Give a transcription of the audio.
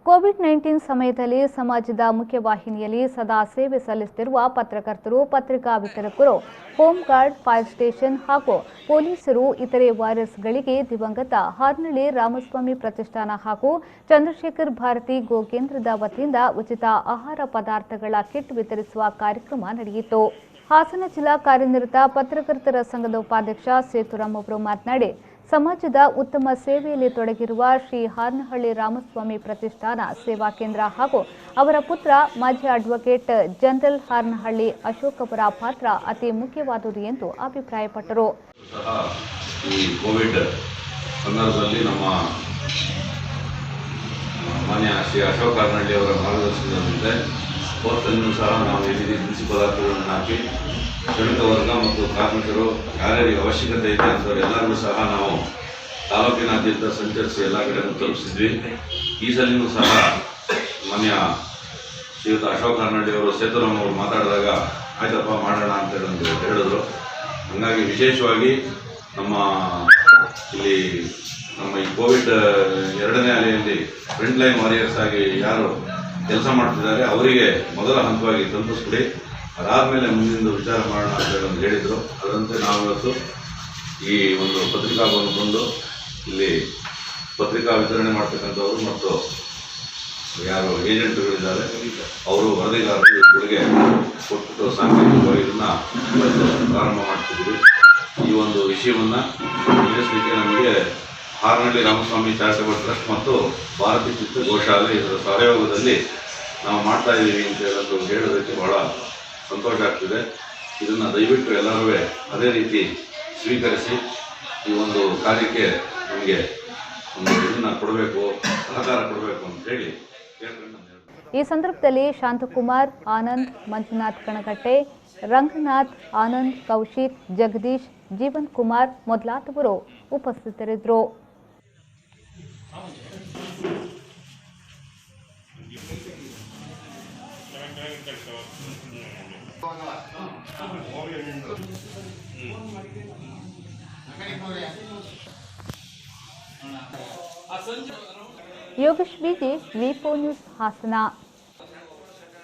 COVID-19 ಸಮಯದಲ್ಲಿ ಸಮಾಜದ ಮುಖ್ಯವಾಹಿನಿಯಲ್ಲಿ ಸದಾ ಸೇವೆ ಸಲ್ಲಿಸುತ್ತಿರುವ ಪತ್ರಕರ್ತರು, ಪತ್ರಿಕಾ ವಿತರಕರು, ಹೋಮ್ ಗಾರ್ಡ್, ಫೈರ್ ಸ್ಟೇಷನ್ ಹಾಗೂ ಪೊಲೀಸರು ಇತರೆ ವಾರಿಯರ್ಸ್ಗಳಿಗೆ ದಿವಂಗತ ಹಾರ್ನಳ್ಳಿ ರಾಮಸ್ವಾಮಿ ಪ್ರತಿಷ್ಠಾನ ಹಾಗೂ ಚಂದ್ರಶೇಖರ್ ಭಾರತಿ ಗೋಕೇಂದ್ರದ ವತಿಯಿಂದ ಉಚಿತ ಆಹಾರ ಪದಾರ್ಥಗಳ ಕಿಟ್ ವಿತರಿಸುವ ಕಾರ್ಯಕ್ರಮ ನಡೆಯಿತು. ಹಾಸನ ಜಿಲ್ಲಾ ಕಾರ್ಯನಿರತ ಪತ್ರಕರ್ತರ ಸಂಘದ ಉಪಾಧ್ಯಕ್ಷ ಸೇತುರಾಮ್ ಅವರು ಮಾತನಾಡಿ, ಸಮಾಜದ ಉತ್ತಮ ಸೇವೆಯಲ್ಲಿ ತೊಡಗಿರುವ ಶ್ರೀ ಹಾರ್ನಹಳ್ಳಿ ರಾಮಸ್ವಾಮಿ ಪ್ರತಿಷ್ಠಾನ ಸೇವಾ ಕೇಂದ್ರ ಹಾಗೂ ಅವರ ಪುತ್ರ ಮಾಜಿ ಅಡ್ವೊಕೇಟ್ ಜನರಲ್ ಹಾರ್ನಹಳ್ಳಿ ಅಶೋಕ್ ಅವರ ಪಾತ್ರ ಅತಿ ಮುಖ್ಯವಾದುದು ಎಂದು ಅಭಿಪ್ರಾಯಪಟ್ಟರು. ಈ ಕೋವಿಡ್ ಸಂದರ್ಭದಲ್ಲಿ ನಮ್ಮ ಮಾನ್ಯ ಶ್ರೀ ಅಶೋಕ್ ಹಾರ್ನಹಳ್ಳಿ ಅವರ ಮಾರ್ಗದರ್ಶನದಂತೆ ಹೋಟೆಲ್ನೂ ಸಹ ನಾವು ಈ ರೀತಿ ದಿನಸಿ ಪದಾರ್ಥಗಳನ್ನು ಹಾಕಿ ಶ್ರಮಿಕ ವರ್ಗ ಮತ್ತು ಕಾರ್ಮಿಕರು ಯಾರ್ಯಾರಿಗೆ ಅವಶ್ಯಕತೆ ಇದೆ ಅಂತವ್ರು ಎಲ್ಲರಿಗೂ ಸಹ ನಾವು ತಾಲೂಕಿನಾದ್ಯಂತ ಸಂಚರಿಸಿ ಎಲ್ಲ ಕಡೆಯೂ ತಲುಪಿಸಿದ್ವಿ. ಈ ಸಲಿನೂ ಸಹ ಮಾನ್ಯ ಶ್ರೀಯುತ ಅಶೋಕ್ ಹಾರ್ನಹಳ್ಳಿ ಅವರು ಸೇತುರಾಮ್ ಅವರು ಮಾತಾಡಿದಾಗ ಆಯ್ತಪ್ಪ ಮಾಡೋಣ ಅಂತ ಹೇಳಿದ್ರು. ಹಾಗಾಗಿ ವಿಶೇಷವಾಗಿ ನಮ್ಮ ಇಲ್ಲಿ ನಮ್ಮ ಈ ಕೋವಿಡ್ ಎರಡನೇ ಅಲೆಯಲ್ಲಿ ಫ್ರಂಟ್ ಲೈನ್ ವಾರಿಯರ್ಸ್ ಆಗಿ ಯಾರು ಕೆಲಸ ಮಾಡ್ತಿದ್ದಾರೆ ಅವರಿಗೆ ಮೊದಲ ಹಂತವಾಗಿ ತಲುಪಿಸ್ಬಿಡಿ, ಅದಾದಮೇಲೆ ಮುಂದಿನ ವಿಚಾರ ಮಾಡೋಣ ಅಂತ ಹೇಳಿದರು. ಅದರಂತೆ ನಾವು ಇವತ್ತು ಈ ಒಂದು ಪತ್ರಿಕಾವನ್ನು ಬಂದು ಇಲ್ಲಿ ಪತ್ರಿಕಾ ವಿತರಣೆ ಮಾಡ್ತಕ್ಕಂಥವ್ರು ಮತ್ತು ಯಾರು ಏಜೆಂಟ್ಗಳಿದ್ದಾರೆ ಅವರು ವರದಿಗಾರರು ಇವುಗಳಿಗೆ ಕೊಟ್ಟು ಸಾಂಕೇತಿಕವಾಗಿ ಇದನ್ನು ಪ್ರಾರಂಭ ಮಾಡ್ತಿದ್ದೀವಿ. ಈ ಒಂದು ವಿಷಯವನ್ನು ತಿಳಿಸಲಿಕ್ಕೆ ನಮಗೆ ಹಾರ್ನಹಳ್ಳಿ ರಾಮಸ್ವಾಮಿ ಚಾರಿಟಬಲ್ ಟ್ರಸ್ಟ್ ಮತ್ತು ಭಾರತಿ ಚಿತ್ರ ಗೋಶಾಲೆ ಇದರ ಸಹಯೋಗದಲ್ಲಿ ನಾವು ಮಾಡ್ತಾ ಇದ್ದೀವಿ ಅಂತ ಹೇಳೋದಕ್ಕೆ ಬಹಳ ಸಂತೋಷ ಆಗ್ತಿದೆ. ಇದನ್ನು ದಯವಿಟ್ಟು ಎಲ್ಲರೂ ಅದೇ ರೀತಿ ಸ್ವೀಕರಿಸಿ ಈ ಒಂದು ಕಾರ್ಯಕ್ಕೆ ನಮಗೆ ಒಂದು ಇದನ್ನು ಕೊಡಬೇಕು, ಸಹಕಾರ ಕೊಡಬೇಕು ಅಂತ ಹೇಳಿ ಈ ಸಂದರ್ಭದಲ್ಲಿ ಶಾಂತಕುಮಾರ್, ಆನಂದ್, ಮಂಜುನಾಥ್ ಕಣಗಟ್ಟೆ, ರಂಗನಾಥ್, ಆನಂದ್, ಕೌಶಿಕ್, ಜಗದೀಶ್, ಜೀವನ್ ಕುಮಾರ್ ಮೊದಲಾದವರು ಉಪಸ್ಥಿತರಿದ್ದರು. ಯೋಗೇಶ್ ಬಿಜಿ, ವಿ4 ನ್ಯೂಸ್, ಹಾಸನ.